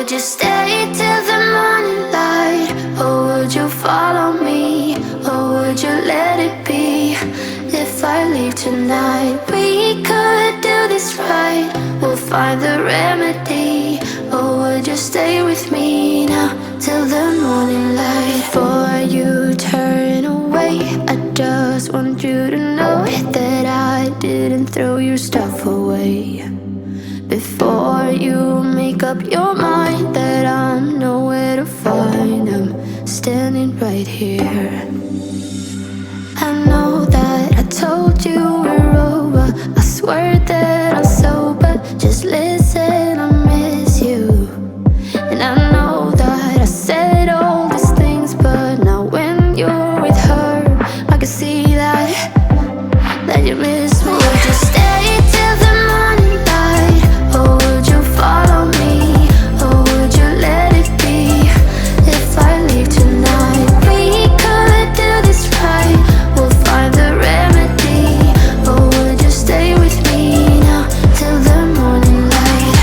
would you stay till the morning light? Or would you follow me? Or would you let it be? If I leave tonight, we could do this right. We'll find the remedy. Or would you stay with me now till the morning light? Before you turn away, I just want you to know that I didn't throw your stuff away. Before you make up your mind that I'm nowhere to find, I'm standing right here. I know that I told you we're over. I swear that I'm sober. Just listen, I miss you. And I know that I said all these things, but now when you're with her, I can see that you miss me. Would you stay till the morning light? Or would you follow me? Or would you let it be? If I leave tonight, we could do this right. We'll find the remedy. Or would you stay with me now till the morning light?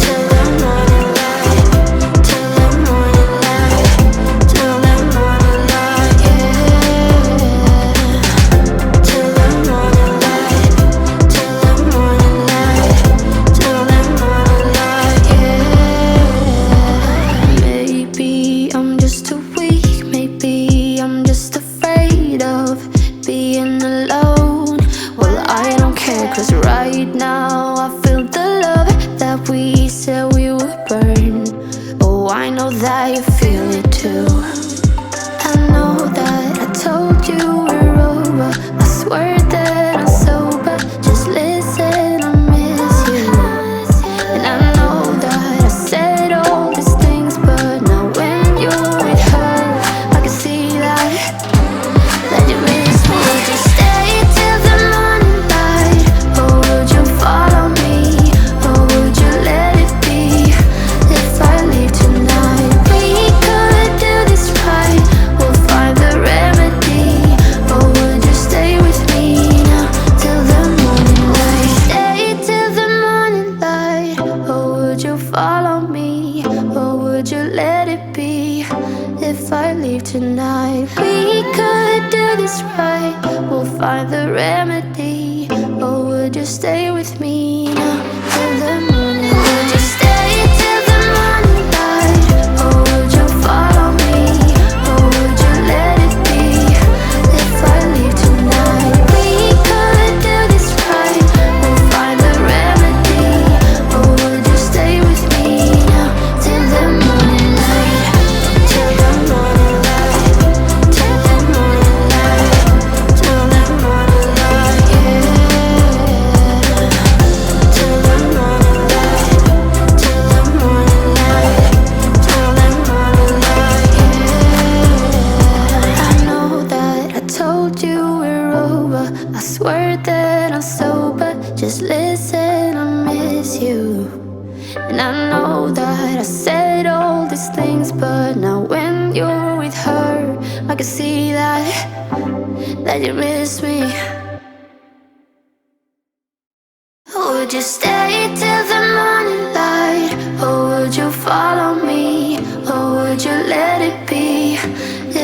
Till the morning light. Till the morning light. Till the morning light, yeah. Till the morning light. Till the morning light. Till the morning light, yeah. Maybe I'm just too weak. Maybe I'm just afraid of being alone. Well, I don't care, 'cause right now I feel the love that we said we would burn. Oh, I know that you feel it too. I know that I told you we're over. I swear that I'm sober. Just listen, I miss you. And I know that I said all these things, but now when you're with her, I can see that you miss me. Would you stay till the morning light? Or would you follow me? Or would you let it be? If I leave tonight, we could do this right. We'll find the remedy. Or would you stay with me now till the morning light? Stay till the morning light. Or would you follow me? Or would you let it be? If I leave tonight, we could do this right. We'll find the remedy. Or would you stay with me now till the morning light? Would you stay till the morning light? Or would you follow me? Or would you let it be? If I leave tonight, we could do this right. We'll find the remedy. Or would you stay with me now till the morning light? Till the morning light. Till the morning light. Till the morning light, yeah. Till the morning light. Till the morning light. Till the morning light, yeah. I know that I told you we're over. I swear that I'm sober. Just listen, I miss you. And I know that I said all these things, but now when you're with her, I can see that you miss me. Would you stay till the morning light? Or would you follow me? Or would you let it be?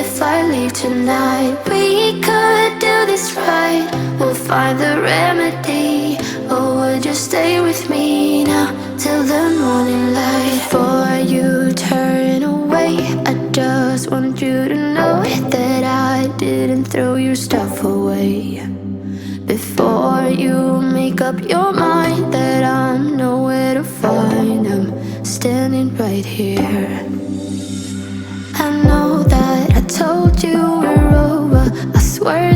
If I leave tonight, we could do this right. We'll find the remedy. Or would you stay with me now till the morning light? Before you turn away, I just want you to know that I didn't throw your stuff away. Before you make up your mind that I'm nowhere to find, I'm standing right here. I know that I told you we're over. I swear